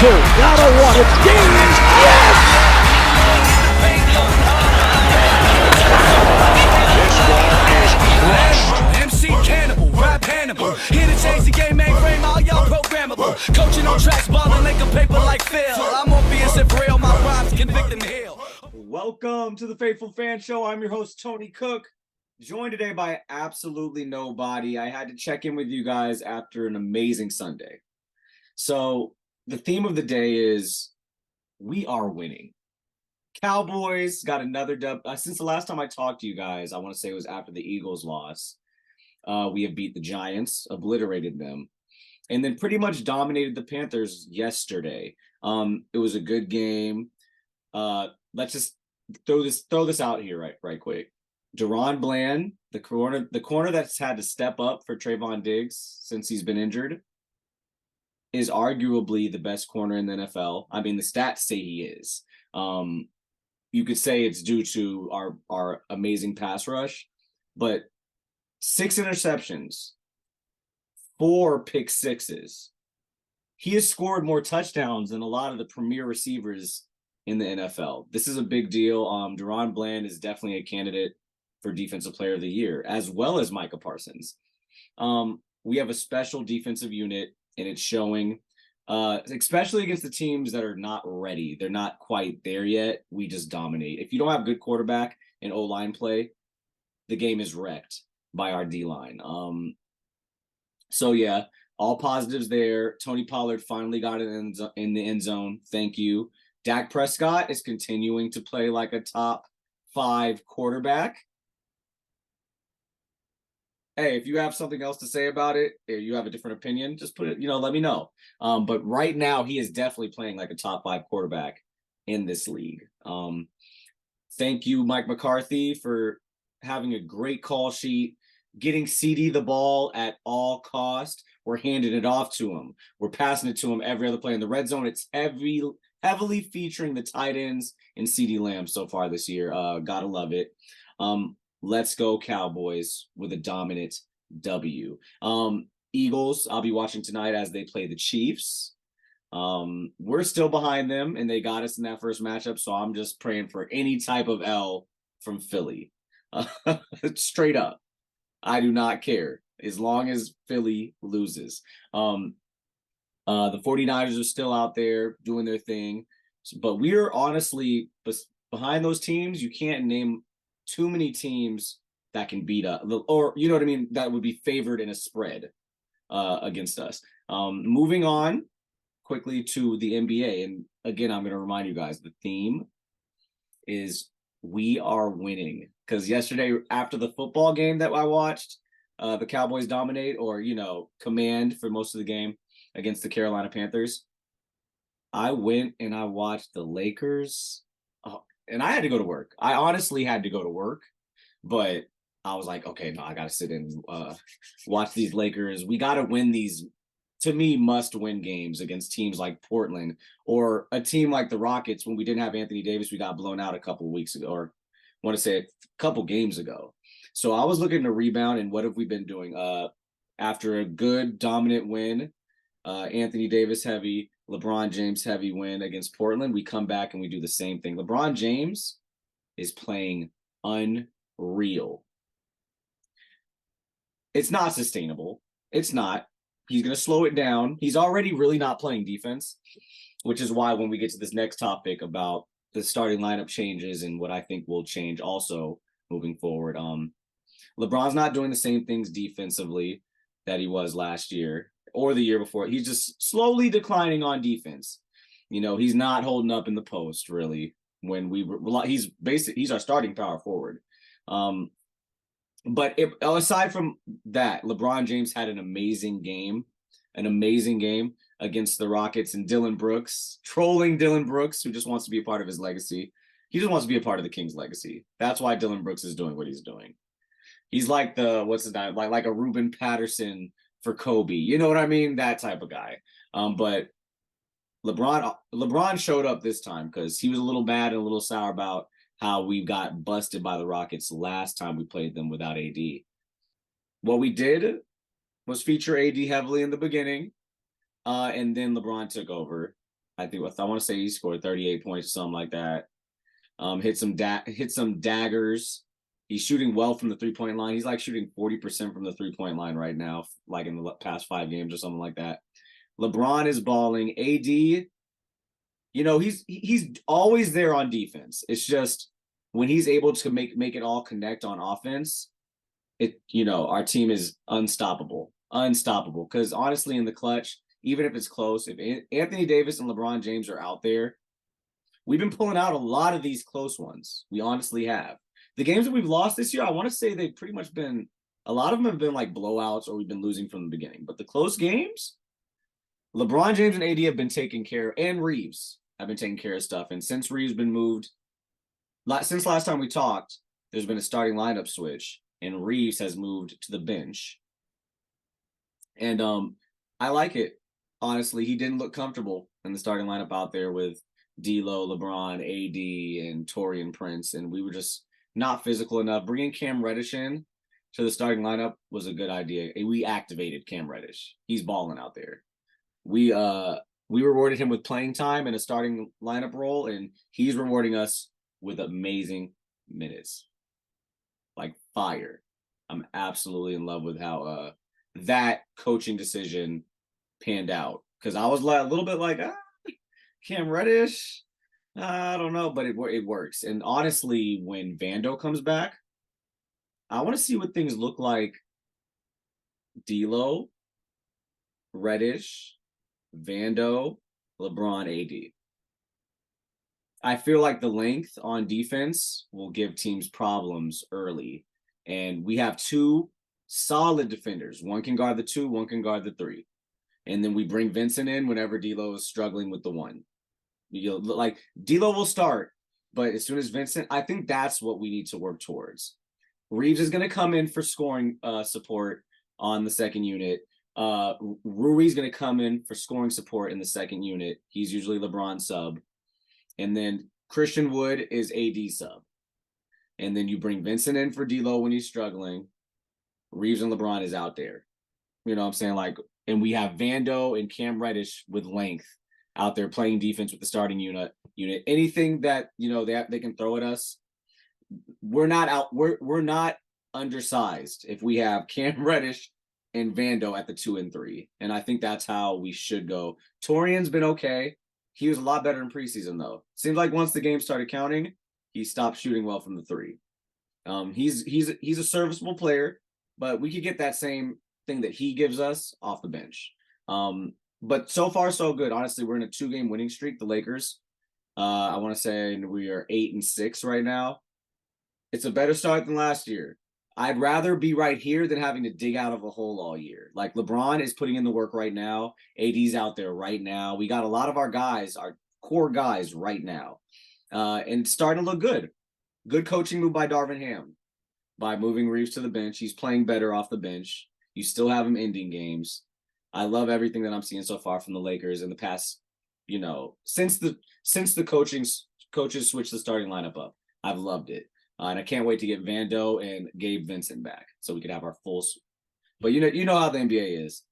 two. Down to one. It's Gaines. Yes! This ball is crushed. MC Cannibal, rap Hannibal. Here to change the game, mainframe, all y'all programmable. Coaching on tracks, balling like a paper like Phil. I'm on being so real, my rhymes convict and heal. Welcome to the Faithful Fan Show. I'm your host, Tony Cook, joined today by absolutely nobody. I had to check in with you guys after an amazing Sunday. So the theme of the day is we are winning. Cowboys got another dub. Since the last time I talked to you guys, I want to say it was after the Eagles loss. We have beat the Giants, obliterated them, and then pretty much dominated the Panthers yesterday. It was a good game. Let's just throw this out here right quick. Deron Bland, the corner that's had to step up for Trayvon Diggs since he's been injured, is arguably the best corner in the NFL. I mean, the stats say he is. You could say it's due to our amazing pass rush, but 6 interceptions, 4 pick sixes. He has scored more touchdowns than a lot of the premier receivers in the NFL. This is a big deal. Deron Bland is definitely a candidate for Defensive Player of the Year, as well as Micah Parsons. We have a special defensive unit, and it's showing, especially against the teams that are not ready. They're not quite there yet. We just dominate. If you don't have good quarterback and O-line play, the game is wrecked by our D-line. So, yeah, all positives there. Tony Pollard finally got it in the end zone. Thank you. Dak Prescott is continuing to play like a top 5 quarterback. Hey, if you have something else to say about it, or you have a different opinion, just put it, let me know. But right now, he is definitely playing like a top 5 quarterback in this league. Thank you, Mike McCarthy, for having a great call sheet, getting CD the ball at all cost. We're handing it off to him. We're passing it to him every other play in the red zone. It's heavily featuring the tight ends and CD Lamb so far this year. Gotta love it. Let's go Cowboys with a dominant W. Eagles, I'll be watching tonight as they play the Chiefs. We're still behind them, and they got us in that first matchup, so I'm just praying for any type of L from Philly. Straight up. I do not care as long as Philly loses. The 49ers are still out there doing their thing, but we're honestly behind those teams. You can't name too many teams that can beat us, or you know what I mean, that would be favored in a spread against us. Moving on quickly to the NBA, and again, I'm going to remind you guys, the theme is we are winning, because yesterday after the football game that I watched, the Cowboys dominate, or command for most of the game against the Carolina Panthers, I went and I watched the Lakers. And I had to go to work. I honestly had to go to work, but I was like, okay, no, I got to sit and watch these Lakers. We got to win these, to me, must-win games against teams like Portland, or a team like the Rockets. When we didn't have Anthony Davis, we got blown out a couple of weeks ago, or I want to say a couple games ago. So I was looking to rebound, and what have we been doing? After a good, dominant win, Anthony Davis heavy, LeBron James heavy win against Portland, we come back and we do the same thing. LeBron James is playing unreal. It's not sustainable. It's not. He's going to slow it down. He's already really not playing defense, which is why when we get to this next topic about the starting lineup changes and what I think will change also moving forward, LeBron's not doing the same things defensively that he was last year or the year before. He's just slowly declining on defense. He's not holding up in the post really. He's our starting power forward. But aside from that, LeBron James had an amazing game against the Rockets, and Dylan Brooks, trolling Dylan Brooks, who just wants to be a part of his legacy. He just wants to be a part of the Kings' legacy. That's why Dylan Brooks is doing what he's doing. He's like like a Ruben Patterson for Kobe. You know what I mean? That type of guy. But LeBron showed up this time because he was a little mad and a little sour about how we got busted by the Rockets last time we played them without AD. What we did was feature AD heavily in the beginning, and then LeBron took over. I want to say he scored 38 points, something like that. Hit some daggers. He's shooting well from the 3-point line. He's like shooting 40% from the 3-point line right now, like in the past 5 games or something like that. LeBron is balling. AD, you know, he's always there on defense. It's just when he's able to make it all connect on offense, our team is unstoppable. Because honestly, in the clutch, even if it's close, if Anthony Davis and LeBron James are out there, we've been pulling out a lot of these close ones. We honestly have. The games that we've lost this year, I want to say they've pretty much been, a lot of them have been like blowouts or we've been losing from the beginning. But the close games, LeBron James and AD have been taking care, and Reeves have been taking care of stuff. And since Reeves been moved, since last time we talked, there's been a starting lineup switch, and Reeves has moved to the bench. And I like it. Honestly, he didn't look comfortable in the starting lineup out there with D'Lo, LeBron, AD, and Taurean Prince, and we were just not physical enough. Bringing Cam Reddish in to the starting lineup was a good idea. We activated Cam Reddish. He's balling out there. We rewarded him with playing time and a starting lineup role, and he's rewarding us with amazing minutes. Like fire. I'm absolutely in love with how that coaching decision panned out. Because I was a little bit like, Cam Reddish, I don't know, but it works. And honestly, when Vando comes back, I want to see what things look like. D'Lo, Reddish, Vando, LeBron, AD. I feel like the length on defense will give teams problems early. And we have 2 solid defenders. One can guard the 2, one can guard the 3. And then we bring Vincent in whenever D'Lo is struggling with the 1. Like D'Lo will start, but as soon as Vincent, I think that's what we need to work towards. Reeves is going to come in for scoring support on the second unit. Rui's going to come in for scoring support in the second unit. He's usually LeBron sub. And then Christian Wood is AD sub. And then you bring Vincent in for D'Lo when he's struggling. Reeves and LeBron is out there. You know what I'm saying? Like, and we have Vando and Cam Reddish with length out there playing defense with the starting unit. Anything that, they can throw at us, we're not undersized if we have Cam Reddish and Vando at the 2 and 3. And I think that's how we should go. Taurean's been okay. He was a lot better in preseason, though. Seems like once the game started counting, he stopped shooting well from the 3. He's a serviceable player, but we could get that same thing that he gives us off the bench. But so far, so good. Honestly, we're in a 2-game winning streak, the Lakers. I want to say we are 8-6 right now. It's a better start than last year. I'd rather be right here than having to dig out of a hole all year. Like LeBron is putting in the work right now. AD's out there right now. We got a lot of our guys, our core guys right now. And starting to look good. Good coaching move by Darvin Ham by moving Reeves to the bench. He's playing better off the bench. You still have him ending games. I love everything that I'm seeing so far from the Lakers in the past, since the coaches switched the starting lineup up. I've loved it. And I can't wait to get Vando and Gabe Vincent back so we can have our full. But you know how the NBA is.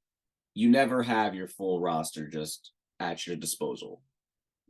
You never have your full roster just at your disposal.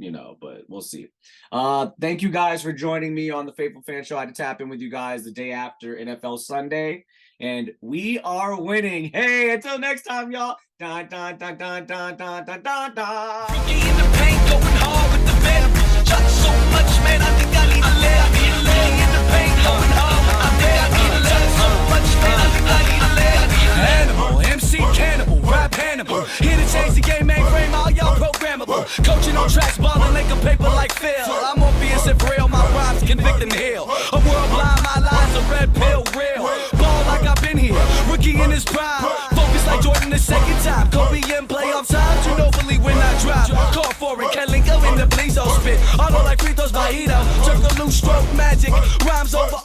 But we'll see. Thank you guys for joining me on the Faithful Fan Show. I had to tap in with you guys the day after NFL Sunday, and we are winning. Hey, until next time, y'all. Dun, dun, dun, dun, dun, dun, dun, dun, dun. Rookie in the paint, going hard with the venom. Shot so much, man, I think I need a layup. Rookie in the paint, going hard with the venom. Shot so much, man, I think I need a layup. Animal, MC Cannibal, rap Hannibal. Here to change the game, mainframe, all y'all programmable. Coaching on tracks, balling like a paper like Phil. I'm Morpheus and real, my rhymes convict and heal. A world blind, my lies a red pill, real. Ball like I've been here, rookie in his prime. Focus like Jordan the second time. Kobe in playoff times, you know believe when I drop. Call for it, Kalinko in the Blizo spit. Auto like free throws by Ito. Circle loose stroke magic, rhymes over